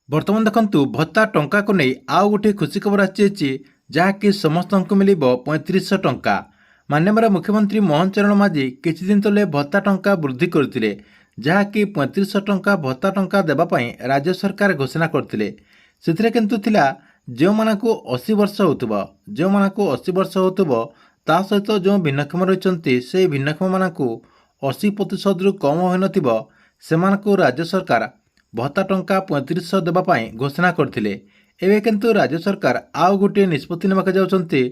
बर्तमान देखंतु भत्ता टंका को नहीं आउ गोटे खुशी खबर आसी जहाँकि समस्त मिल 3500 टंका। माननीय मुख्यमंत्री मोहन चरण माझी किछि दिन तले भत्ता टंका वृद्धि करथिले, जहाँकि 3500 टंका भत्ता टंका देवाई राज्य सरकार घोषणा करथिले। सेथिरे किंतु थिला जो मानकु 80 वर्ष होतुबो, जो मानकु 80 वर्ष होतुबो ता सहित जो भिन्नक्षम रहिचंती से भिन्नक्षम मानकु 80% रु कम होई नथिबो सेमानकु राज्य सरकार भत्ता टंका 3500 देवाई घोषणा करथिले। एबे किंतु राज्य सरकार आउ गोटे निष्पत्ति नेबाक जाउछंती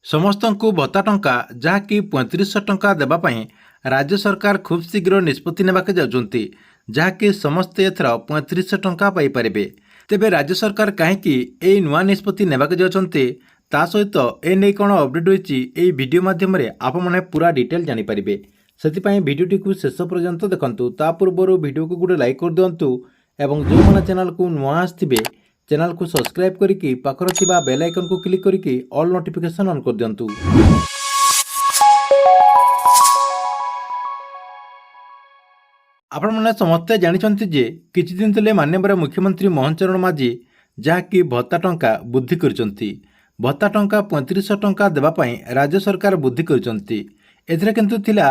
समस्त भत्ता टंका जहाँकि 3500 टंका देवाई राज्य सरकार खूब शीघ्र निष्पत्ति नेबाक जाउछंती, जहाँकि समस्ते एथर 3500 टंका पाई परिबे। तेबे राज्य सरकार कहीं ए नुआ निष्पत्ति नेबाक जाउछंती ता सहित ए नै कोन अपडेट होईची एई वीडियो माध्यम रे आप माने पूरा डिटेल जानि परिबे। सेतिपई वीडियोटी को शेष पर्यंत देखंतु। ता पूर्व वीडियो को गोटे लाइक कर दियंतु एवं जो माने चैनल को नुआ आस्थिबे चैनल को सब्सक्राइब करिकी पाखर थिबा बेल आइकन को क्लिक करिकी ऑल नोटिफिकेशन ऑन कर दियंतु। आपण माने समस्ते जानिछंती जे किछि दिन तले माननीय मुख्यमंत्री मोहन चरण माझी जहाँकि भत्ता टंका वृद्धि करचंती। भत्ता टंका 3500 टंका देवाई राज्य सरकार वृद्धि करचंती। एथिरे किंतु थिला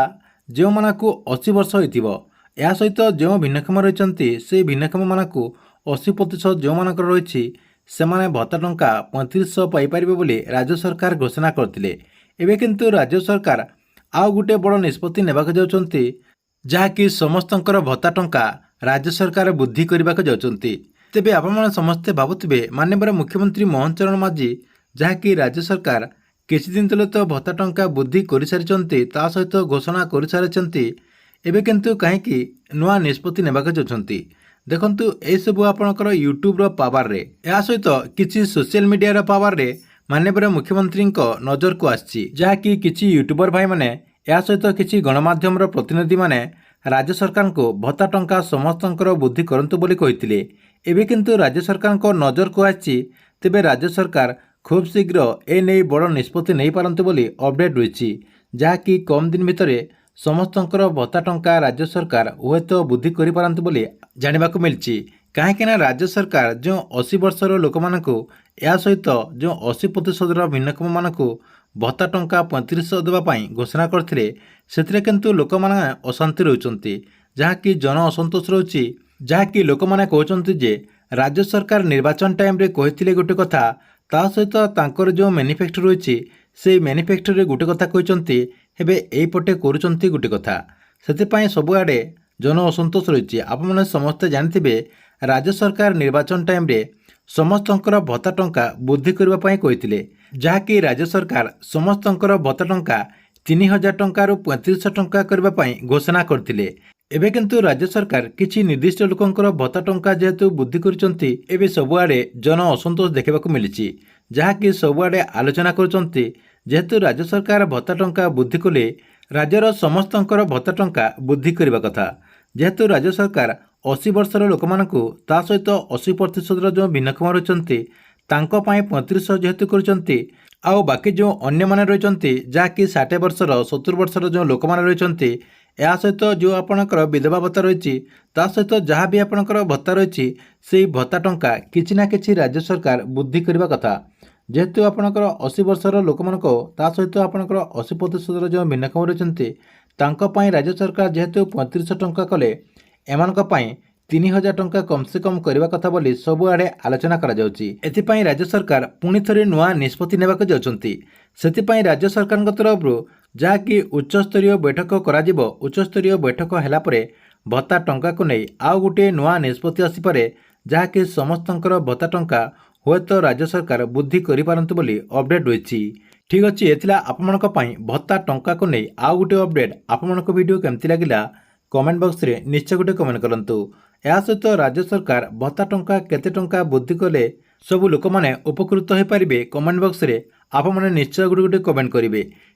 जो मानकु 80 वर्ष होइथिबो या सहित जो भिन्नक्षम रहिचंती से भिन्नक्षम मानकु 80% जो मानकर रहिछि सेमाने भत्ता टंका 3500 पाई परिबे बोली राज्य सरकार घोषणा करथिले। एबे किंतु राज्य सरकार आउ गुटे बड़ निष्पत्ति नेबाक जाउछंती, जहाँकि समस्तंकर भत्ता टंका राज्य सरकार वृद्धि करबाक जाउछंती। तेबे आपण समस्ते भाबुथिबे माननीय मुख्यमंत्री मोहन चरण माझी जहाँकि राज्य सरकार किछि दिन तले तो भत्ता टंका वृद्धि कर सारिचंती, ता सहित घोषणा कर सारिचंती। एबे किंतु कहीं नुआ निष्पत्ति नेबाक जाउछंती। देखंतु ए सब आपनकर यूट्यूब रो पावर रे या सहित किछि सोशल मीडिया रो पावर रे माननीय मुख्यमंत्री नजर को आछि, जहाँकि किछि यूट्यूबर भाई माने या सहित किछि गणमाध्यम रो प्रतिनिधि माने राज्य सरकार को भत्ता टंका समस्तंकर वृद्धि करंतु बोली कहिथिले। एबे किंतु राज्य सरकार को नजर को आछि। तेबे राज्य सरकार खूब शीघ्र ए नै बड़ निष्पत्ति नहीं पारंतु बोली अपडेट होईछि, जहाँकि कम दिन भितरे समस्तंकर भत्ता टंका राज्य सरकार हुए तो वृद्धि करि पारंतु बोली जानिबाकु मिलछि। कहीं राज्य सरकार जो 80 वर्षर लोक मानकु या सहित जो 80% भिन्नक्षम मानकु भत्ता टंका 3500 देवाई घोषणा करथिले, सेथिरे किंतु लोक माने अशांति रहउचंती, जहाँकि जन असंतोष रहउछि। जहाँकि लोक माने कहउचंती जे राज्य सरकार निर्वाचन टाइम रे कहिथिले गोटे कथा, ता सहित तांकर जो मैनिफेस्टो रहिछि से मैनिफेस्टो रे गोटे कथा कहिचंती, हेबे एई पटे करूचंती गोटे कथा। सेतिपई सबुआडे जन असंतोष रहिछि। आपण माने समस्त जानिथिबे राज्य सरकार निर्वाचन टाइम रे समस्तंकर भत्ता टंका वृद्धि करबा पई कहिथिले, जहाँकि राज्य सरकार समस्तंकर भत्ता टंका 3000 टंका रु 3500 टंका करबा पई घोषणा करथिले। एबे किंतु राज्य सरकार किछि निर्दिष्ट लोकंकर भत्ता टंका जेहेतु वृद्धि करचंती, एबे सबुआडे जन असंतोष देखबाकू मिलिछि, जहाँकि सबुआडे आलोचना करचंती। जेहेतु राज्य सरकार भत्ता टंका वृद्धि कले राज्यर समस्तंकर भत्ता टंका वृद्धि करबा कथा। जेहेतु राज्य सरकार 80 वर्षर लोक मानकु ता सहित 80% जो भिन्नक्षम रहिचंती तांको पई 3500 जेहेतु करचंती, आउ बाकी जो अन्य माने रहिचंती जहाँकि 60 वर्षर 70 वर्षर जो लोक माने रहिचंती या सहित जो आपणकर विधवा भत्ता रही ता सहित जहाँ भी आपणकर भत्ता रही से भत्ता टंका किछि ना किछि राज्य सरकार वृद्धि करबा कथा। जेहेतु आपणकर 80 वर्षर लोक मानको ता सहित आपणकर 80% जो भिन्नक्षम रहिचंती तांको पई राज्य सरकार जेहेतु 3500 टंका कले एमानक पई 3000 टंका कम से कम करबा कथा बोली सबुआडे आलोचना करा जाउची। एथिपई राज्य सरकार पुणी थरे नुआ निष्पत्ति नेबाक जाउचंती। सेथिपई राज्य सरकार तरफरु जहाँकि उच्चस्तरीय बैठक कराजिबो, उच्चस्तरीय बैठक हैला परे भत्ता टंका को नहीं आउ गोटे नुआ निष्पत्ति आसीपारे, जहाँकि समस्तंकर भत्ता टंका हुए तो राज्य सरकार वृद्धि करि पारंतु बोली अपडेट होईछि। ठीक अछि, एथिला आपमनक पई भत्ता टंका को नहीं आउ गोटे अपडेट। आपमनक वीडियो केमति लागिला कमेंट बॉक्स रे निश्चय गोटे कमेंट करंतु। या सहित राज्य सरकार भत्ता टंका केते टंका वृद्धि कले सब लोक माने उपकृत हो पारिबे, कमेंट बॉक्स रे आप माने निश्चय गोटे कमेंट करिवे।